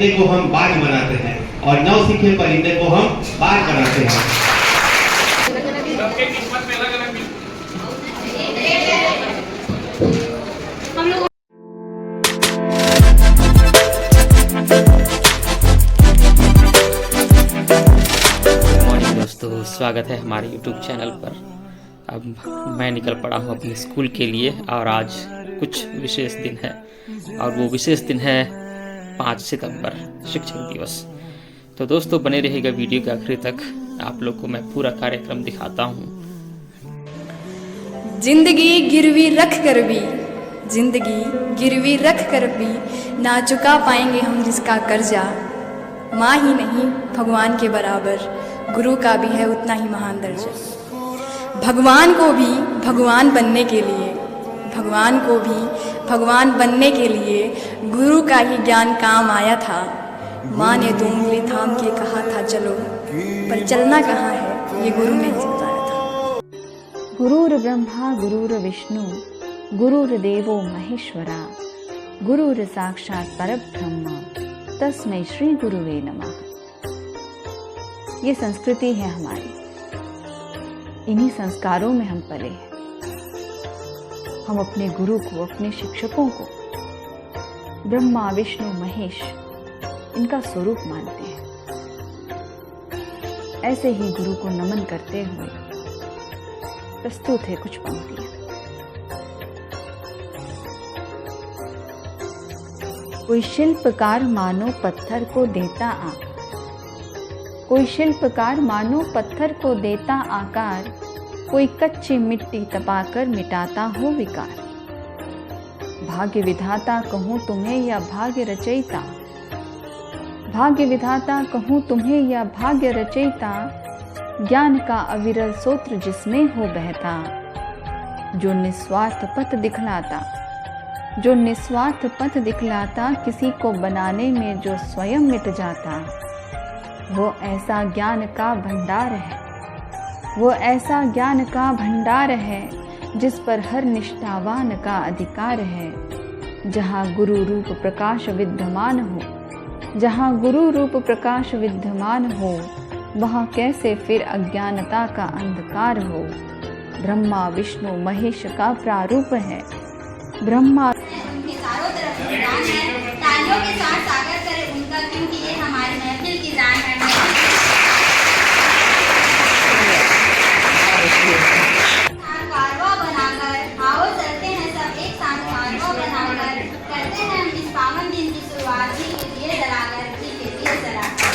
परिंदे को हम बाज बनाते हैं और नौसिखे परिंदे को हम बाज बनाते हैं। सबके किस्मत में अलग अलग दोस्तों, स्वागत है हमारे YouTube चैनल पर। अब मैं निकल पड़ा हूँ अपने स्कूल के लिए और आज कुछ विशेष दिन है और वो विशेष दिन है 5 सितंबर शिक्षक दिवस। तो दोस्तों बने रहेगा वीडियो के आखिर तक, आप लोग को मैं पूरा कार्यक्रम दिखाता हूँ। जिंदगी गिरवी रख कर भी, जिंदगी गिरवी रख कर भी ना चुका पाएंगे हम जिसका कर्जा। माँ ही नहीं भगवान के बराबर, गुरु का भी है उतना ही महान दर्जा। भगवान को भी भगवान बनने के लिए, भगवान को भी भगवान बनने के लिए गुरु का ही ज्ञान काम आया था। माँ ने तो उंगली थाम के कहा था चलो, पर चलना कहाँ है ये गुरु ने ही बताया था। गुरुर् ब्रह्मा गुरुर्विष्णु गुरुर्देवो महेश्वरा गुरुर् साक्षात् परब्रह्म तस्मै श्री गुरुवे नमः। ये संस्कृति है हमारी, इन्हीं संस्कारों में हम पले हैं। हम अपने गुरु को, अपने शिक्षकों को ब्रह्मा विष्णु महेश इनका स्वरूप मानते हैं। ऐसे ही गुरु को नमन करते हुए प्रस्तुत है कुछ पंक्तियां। कोई शिल्पकार मानो पत्थर को देता आकार, कोई शिल्पकार मानो पत्थर को देता आकार, कोई कच्ची मिट्टी तपाकर मिटाता हो विकार। भाग्य विधाता कहूँ तुम्हें या भाग्य रचयिता, भाग्य विधाता कहूँ तुम्हें या भाग्य रचयिता, ज्ञान का अविरल सूत्र जिसमें हो बहता, जो निस्वार्थ पथ दिखलाता, जो निस्वार्थ पथ दिखलाता, किसी को बनाने में जो स्वयं मिट जाता, वो ऐसा ज्ञान का भंडार है, वो ऐसा ज्ञान का भंडार है जिस पर हर निष्ठावान का अधिकार है। जहाँ गुरु रूप प्रकाश विद्यमान हो, जहाँ गुरु रूप प्रकाश विद्यमान हो, वहाँ कैसे फिर अज्ञानता का अंधकार हो। ब्रह्मा विष्णु महेश का प्रारूप है, ब्रह्मा उनके चारों तरफ निदान है। तालियों के साथ स्वागत करें उनका, क्योंकि ये हमारी महफिल की जान है। कारवा बनाकर आओ चलते हैं सब एक साथ, कारवा बनाकर करते हैं हम इस पावन दिन की शुरुआत। जी के दिए जलाकर, जी के दिए जलाकर।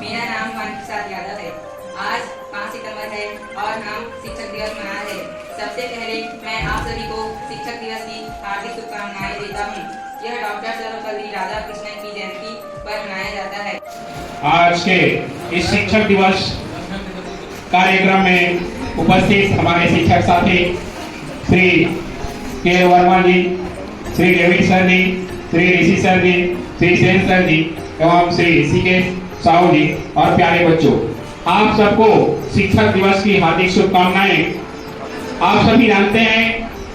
मेरा नाम प्रसाद यादव है। आज 5 सितंबर है और हम शिक्षक दिवस मना रहे हैं। सबसे पहले मैं आप सभी को शिक्षक दिवस की हार्दिक शुभकामनाएं देता हूँ। यह डॉक्टर सर्वपल्ली राधाकृष्णन की जयंती पर मनाया जाता है। आज के इस शिक्षक दिवस कार्यक्रम में उपस्थित हमारे शिक्षक साथी श्री के वर्मा जी, श्री डेविड सर जी, श्री ऋषि सर जी, श्री सेन सर जी एवं श्री सीके साहू जी और प्यारे बच्चों, आप सबको शिक्षक दिवस की हार्दिक शुभकामनाएं। आप सभी जानते हैं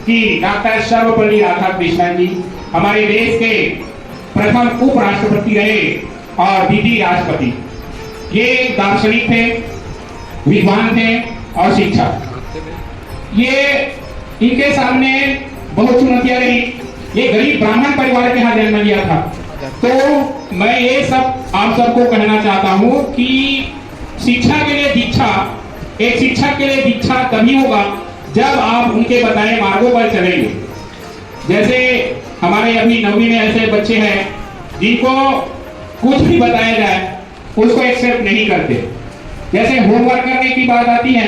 कि डॉक्टर सर्वपल्ली राधाकृष्णन जी हमारे देश के प्रथम उपराष्ट्रपति रहे और द्वितीय राष्ट्रपति। ये दार्शनिक थे, विद्वान थे और शिक्षक। ये इनके सामने बहुत चुनौतियां रही। ये गरीब ब्राह्मण परिवार के यहाँ जन्म लिया था। तो मैं ये सब आप सबको कहना चाहता हूँ कि शिक्षा के लिए दीक्षा, एक शिक्षक के लिए दीक्षा तभी होगा जब आप उनके बताए मार्गों पर चलेंगे। जैसे हमारे अभी 9वीं में ऐसे बच्चे हैं जिनको कुछ भी बताया जाए उसको एक्सेप्ट नहीं करते। जैसे होमवर्क करने की बात आती है,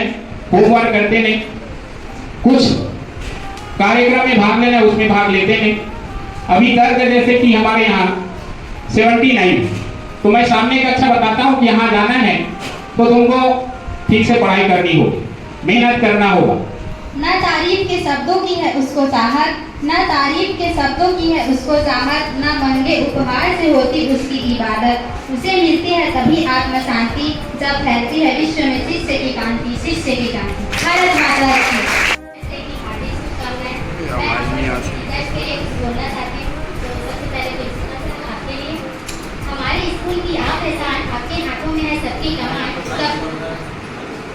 होमवर्क करते नहीं, कुछ कार्यक्रम में भाग लेना उसमें भाग लेते नहीं। अभी तर्क जैसे कि हमारे यहाँ 79, तो मैं सामने का अच्छा बताता हूँ कि यहाँ जाना है तो तुमको ठीक से पढ़ाई करनी होगी, मेहनत करना होगा। न तारीफ के शब्दों की है उसको चाहत, न तारीफ के शब्दों की है उसको चाहत, न महंगे उपहार से होती उसकी इबादत। उसे मिलती है तभी आत्म शांति जब फैलती है विश्व में शिष्य की कांति, शिष्य की कांति। भारत माता की बोलना चाहती हूँ। तो सबसे पहले तो आपके लिए हमारे स्कूल की आप पहचान आपके हाथों में है, सबकी कमान सब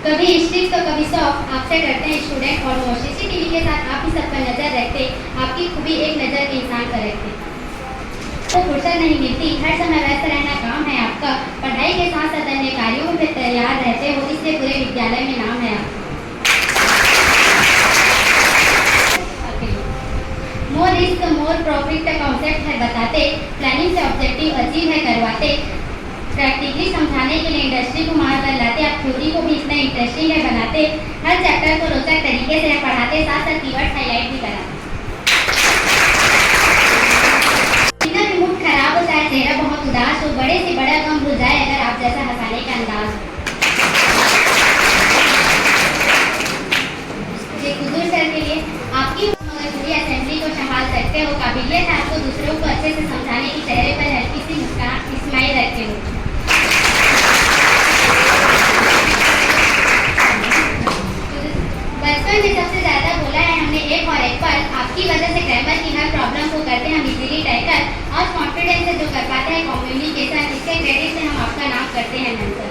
कभी स्ट्रिक्ट तो कभी सॉफ्ट आपसे करते हैं स्टूडेंट और वो सीसीटीवी के साथ आप ही सब पर नजर रखते, आपकी खूबी एक नजर के इंसान पर रखते। तो फुर्सत नहीं मिलती, हर समय व्यस्त रहना काम है आपका, पढ़ाई के साथ साथ अन्य कार्यों में तैयार रहते हो, इसलिए पूरे विद्यालय में नाम है आपका। मोर रिस्क मोर प्रॉफिट का कॉन्सेप्ट है बताते, प्लानिंग से ऑब्जेक्टिव अचीव है करवाते, प्रैक्टिकली समझाने के लिए इंडस्ट्री को मार कर लाते, आप थ्योरी को भी इतना इंटरेस्टिंग है बनाते, हर चैप्टर को रोचक तरीके से पढ़ाते, साथ साथ कीवर्ड हाईलाइट भी कराते। बिना भी मूड खराब हो चाहे चेहरा बहुत उदास हो, बड़े से बड़ा कम भूल जाए अगर आप जैसा हंसाने का अंदाज हो। कुदूर सर के लिए आपकी पूरी असेंबली को संभाल सकते हो, काबिलियत है आपको दूसरों को अच्छे से समझाने की, चेहरे पर हल्की सी मुस्कान स्माइल रखते हो। बचपन में सबसे ज्यादा बोला है हमने एक और एक पल, आपकी वजह से ग्रामर की हर प्रॉब्लम को करते हैं हम इजीली टैकल, और कॉन्फिडेंस से जो कर पाते हैं कम्युनिकेशन, इसके क्रेडिट से हम आपका नाम करते हैं मेंटर।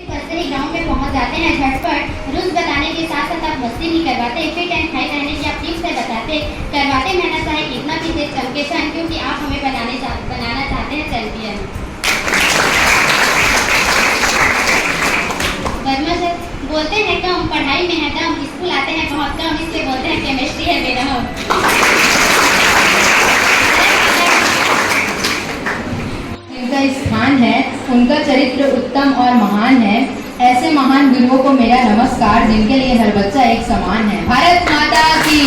बच्चे ही ग्राउंड में पहुंच जाते हैं झटपट, रूल्स बताने के साथ साथ आप मस्ती भी करवाते, फिट एंड फाइन रहने की आप टिप्स से बताते, करवाते मेहनत चाहे कितना भी तेज चमकेशन, क्योंकि आप हमें बनाना चाहते हैं चैंपियन। वर्मा सर बोलते हैं कम, पढ़ाई में है दम, स्कूल आते हैं बहुत कम, इसलिए बोलते हैं केमिस्ट्री है बेरहम। जिनका स्थान है उनका चरित्र उत्तम और महान है, ऐसे महान गुरुओं को मेरा नमस्कार, जिनके लिए हर बच्चा एक समान है। भारत माता की।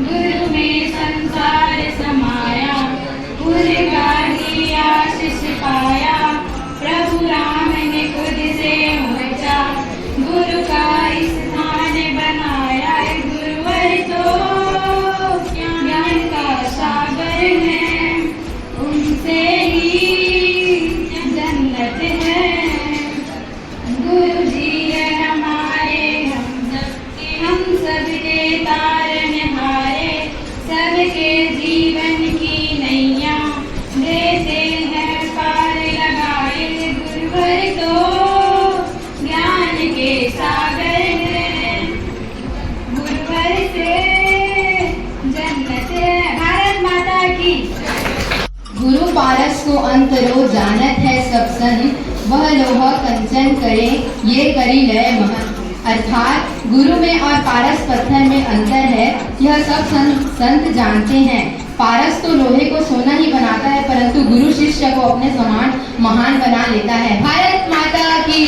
गुरु में संसार समाया, आशीष पाया, प्रभु राम ने खुद से ऊंचा, गुरु का स्थान बनाया, गुरुवर तो ज्ञान का सागर है, उनसे ही जन्नत है। गुरु जी है हमारे हम सबके तारनहारे, सबके जीवन की नैया देते हैं पार लगाए, गुरुवर तो ज्ञान के सागर है, गुरुवर से जन्नत है। भारत माता की। गुरु पारस को अंतरो जानत है सब सन, वह लोहा कंचन करे ये करी लय महन। अर्थात गुरु में और पारस पत्थर में अंतर है, यह सब संत जानते हैं। पारस तो लोहे को सोना ही बनाता है, परंतु गुरु शिष्य को अपने समान महान बना लेता है। भारत माता की।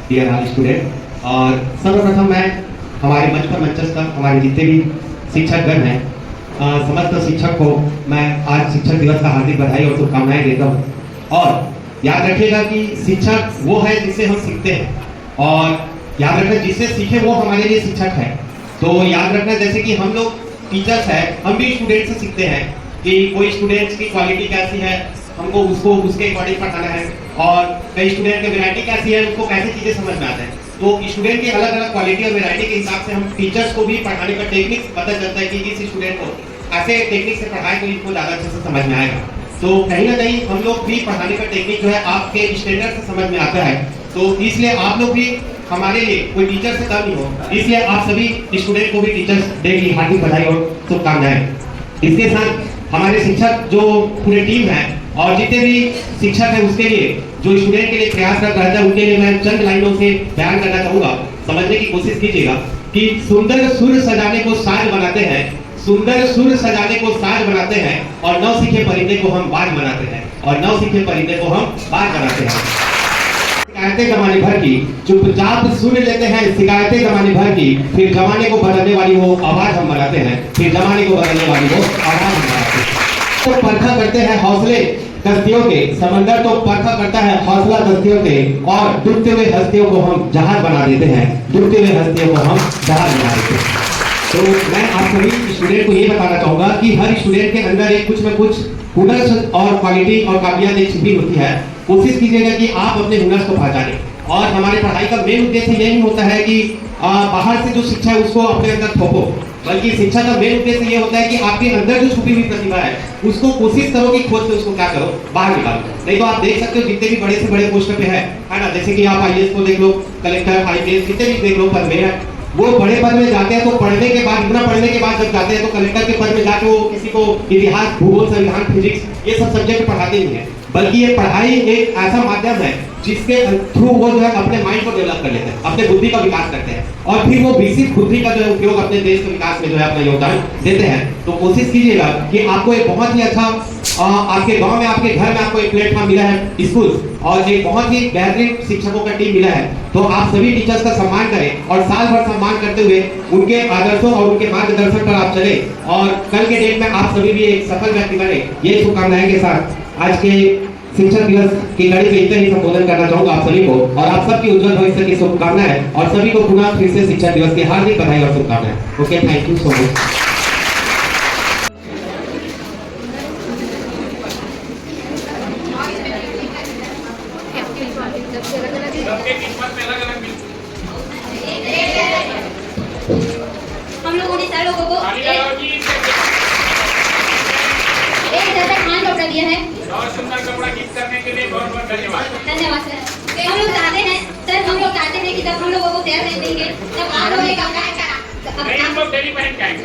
डियर ऑल स्टूडेंट, और सर्वप्रथम मैं हमारे मंच पर मंचस्थ हमारे जितने भी शिक्षकगण हैं, समस्त शिक्षक को मैं आज शिक्षक दिवस का हार्दिक बधाई और शुभकामनाएं देता हूँ। और याद रखिएगा कि शिक्षक वो है जिससे हम सीखते हैं, और याद रखना जिससे सीखे वो हमारे लिए शिक्षक है। तो याद रखना जैसे कि हम लोग टीचर्स हैं, हम भी स्टूडेंट से सीखते हैं कि कोई स्टूडेंट्स की क्वालिटी कैसी है, हमको उसको उसके अकॉर्डिंग पढ़ाना है, और कई स्टूडेंट की वैरायटी कैसी है, उनको कैसी चीजें समझ में आते हैं। तो स्टूडेंट की अलग अलग क्वालिटी और वैरायटी के हिसाब से हम टीचर्स को भी पढ़ाने का टेक्निक पता चलता है कि इस स्टूडेंट को ऐसे टेक्निक से पढ़ाए तो इनको ज्यादा अच्छे से समझ में आएगा। तो कहीं ना कहीं हम लोग भी पढ़ाने का टेक्निक जो है आपके स्टैंडर्ड से समझ में आता है। तो इसलिए आप लोग भी हमारे लिए कोई टीचर से कम नहीं हो, इसलिए आप सभी स्टूडेंट को भी टीचर्स डे की हार्दिक बधाई और शुभकामनाएं। इसके साथ हमारे शिक्षक जो पूरे टीम है और जितने भी शिक्षक है उसके लिए जो स्टूडेंट के लिए प्रयास कर रहा है, उनके लिए मैं चंद लाइनों से बयान करना चाहूंगा। समझने की कोशिश कीजिएगा कि सुंदर सुर सजाने को साज बनाते हैं, सुंदर सुर सजाने को साज बनाते हैं, और नौ सीखे परिंदे को हम बाज बनाते हैं, और नौ सीखे परिंदे को हम बाज बनाते हैं। शिकायतें जमाने भर की चुपचाप सुन लेते हैं, शिकायतें जमाने भर की, फिर जमाने को बदलने वाली वो आवाज हम बनाते हैं, फिर जमाने को बदलने वाली वो आवाज हम बनाते हैं। तो परखा करते हैं हौसले कश्तियों के, समंदर तो परखा करता है हौसला कश्तियों के, और डूबते हुए हस्तियों को हम जहाज बना देते हैं, डूबते हुए हस्तियों को हम जहाज बना देते हैं। तो मैं आप सभी स्टूडेंट को ये बताना चाहूंगा कि हर स्टूडेंट के अंदर एक कुछ न कुछ हुनर और क्वालिटी और काबिलियत एक छिपी होती है। कोशिश कीजिएगा कि आप अपने हुनर को पहचानें, और हमारी पढ़ाई का मेन उद्देश्य ये नहीं होता है कि बाहर से जो शिक्षा है उसको अपने अंदर थोपो, बल्कि शिक्षा का मेन उद्देश्य ये होता है कि आपके अंदर जो छुपी हुई प्रतिभा है उसको कोशिश करो कि खोज के उसको क्या करो, बाहर निकालो। नहीं तो आप देख सकते हो जितने भी बड़े से बड़े पोस्ट पे है ना, जैसे कि आप आईएएस को देख लो, कलेक्टर, आईपीएस, जितने भी देख लो पद में है, वो बड़े पद में जाते हैं तो पढ़ने के बाद, इतना पढ़ने के बाद जब जाते हैं तो कलेक्टर के पद में जाके वो किसी को इतिहास, भूगोल, संविधान, फिजिक्स ये सब सब्जेक्ट पढ़ाते नहीं है, बल्कि ये पढ़ाई एक ऐसा माध्यम है जिसके थ्रू वो जो है अपने माइंड को डेवलप कर लेते हैं, अपने बुद्धि का विकास करते हैं, और फिर वो विकसित बुद्धि का जो है उपयोग अपने देश के विकास में जो है अपना योगदान देते हैं। तो कोशिश कीजिएगा कि आपको एक बहुत ही अच्छा आपके गांव में, आपके घर में आपको एक प्लेटफॉर्म मिला है स्कूल, और एक बहुत ही बेहतरीन शिक्षकों का टीम मिला है। तो आप सभी टीचर्स का सम्मान करें, और साल भर सम्मान करते हुए उनके आदर्शों और उनके मार्गदर्शन पर आप चले, और कल के डेट में आप सभी भी एक सफल व्यक्ति बने। ये शुभकामनाएं के साथ आज के शिक्षक दिवस की कड़ी में इतना ही संबोधन करना चाहूंगा आप सभी को, और आप सबकी उज्जवल भविष्य की शुभकामनाएं, और सभी को पुनः फिर से शिक्षक दिवस की हार्दिक बधाई और शुभकामनाएं। Okay, thank you so much. हम लोगों ने सारे लोगों को एक जैसा खान कपड़ा दिया है, और सुंदर कपड़ा गिफ्ट करने के लिए बहुत बहुत धन्यवाद। धन्यवाद सर। हम लोग चाहते हैं सर, हम लोग चाहते हैं कि जब हम लोगों को तैयार देंगे तब आप लोग एक अपना हम लोग डेली पहन के आएंगे।